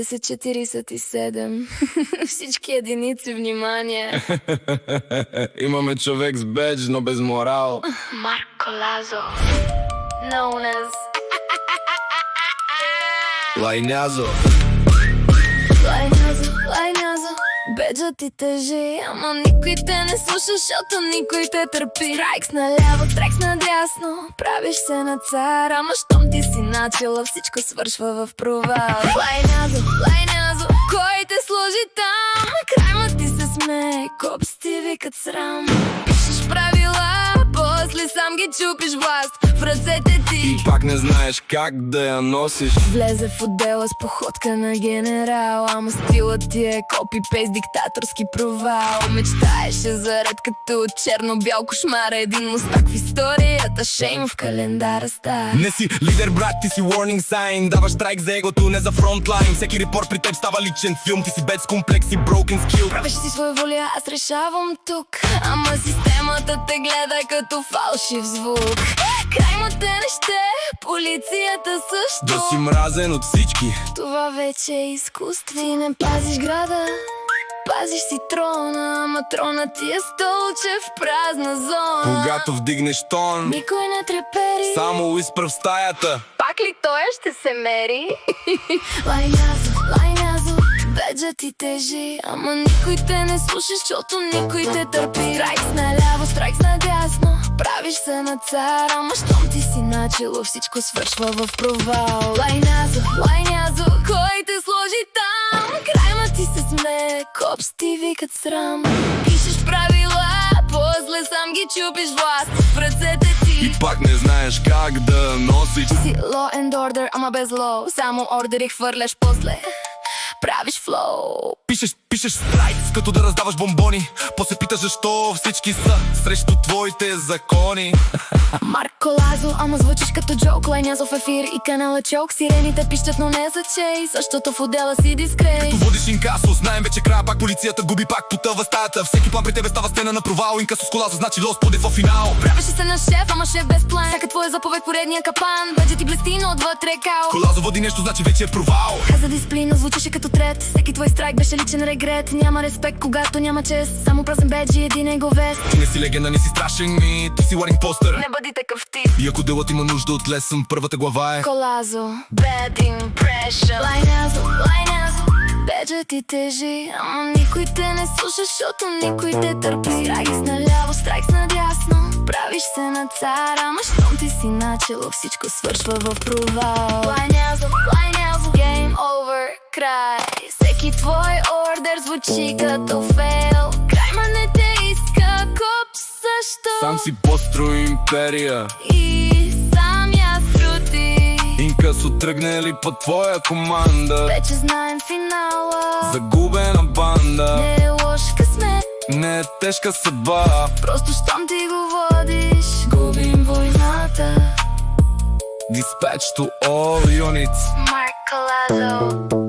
10:47. Всички единици, внимание. Имаме човек с бедж, но без морал. Марко Лазо, known as Лайнязо. Лайнязо. Беджът ти тежи, ама никой те не слуша, защото никой те търпи. Страйкс наляво, страйкс надясно, правиш се на цар, ама щом ти си начала, всичко свършва в провал. Лайнязо, кой те сложи там? Край ма ти се смее, копс ти викат срам. Пишеш правила, после сам ги чупиш власт в ръцете ти. И пак не знаеш как да я носиш. Влезе в отдела с походка на генерал, ама стилът ти е копи-пейст, диктаторски провал. Мечтаеше за ред като черно-бял кошмар, един мустак в историята, шейм в календара стар. Не си лидер, брат, ти си warning sign. Даваш страйк за егото, не за фронтлайн. Всеки репорт при теб става личен филм. Ти си без комплекс и broken skill. Правиш си своя воля, аз решавам тук, ама системата те гледа като фалшив звук. Край му те не ще, полицията също. Да си мразен от всички. Това вече е изкуство. Ти не пазиш града, пазиш си трона, ама трона ти е столче в празна зона. Когато вдигнеш тон, никой не трепери, само уиспър в стаята. пак ли той ще се мери? Лайнязо, беджът ти тежи, ама никой те не слуша, защото никой те търпи. Страйкс наляво, страйкс надясно, правиш се на цар, ама щом ти си начало, всичко свършва в провал. Лайнязо, кой те сложи там? Край ма ти се смее, копс ти викат срам. Пишеш правила, после сам ги чупиш власт в ръцете ти. И пак не знаеш как да носиш. Ти си law and order, ама без law, само ордери хвърляш, после правиш флоу. Пишеш страйкс, като да раздаваш бомбони. После питаш защо всички са срещу твоите закони. Марко Лазо, ама звучиш като джок. Лайнязо в ефир и канала чок. Сирените пищат, но не за чей, защото в отдела си дискрет. Като водиш инкасо, знаем вече края, пак полицията губи, пак потъва стаята. Всеки план при тебе става сцена на провал. Инкасо с колазо, значи лост поде в финал. Правиш се на шеф, ама шеф без план. Всяка твоя заповед поредния капан. Беджът ти блести, но отвътре као. Колазо води нещо, значи вече е провал. Каза дисциплина, звучеше като трет. Всеки твой страйк беше личен регрет. Няма респект, когато няма чест, само празен бедж и един еговест. Ти не си легенда, не си страшен ми, ти си warning постър. Не бъди такъв тип. И ако делът има нужда от лесен, първата глава е Колазо, bad impression. Лайнязо, беджът ти тежи, ама никой те не слуша, защото никой те търпи. Страйкс наляво, страйкс надясно, правиш се на цар, ама щом ти си начало, всичко свършва в провал. Лайнязо, game over, край. Всеки твой ордер звучи като фейл. Край ма не те иска, коп също. Сам си построи империя И сам я срути. Инкасо тръгне ли по твоя команда? Вече знаем финала. Загубена банда. Не е лош късмет, не е тежка съдба. просто щом ти го водиш, губим войната. Dispatch to all units. Марко Лазо.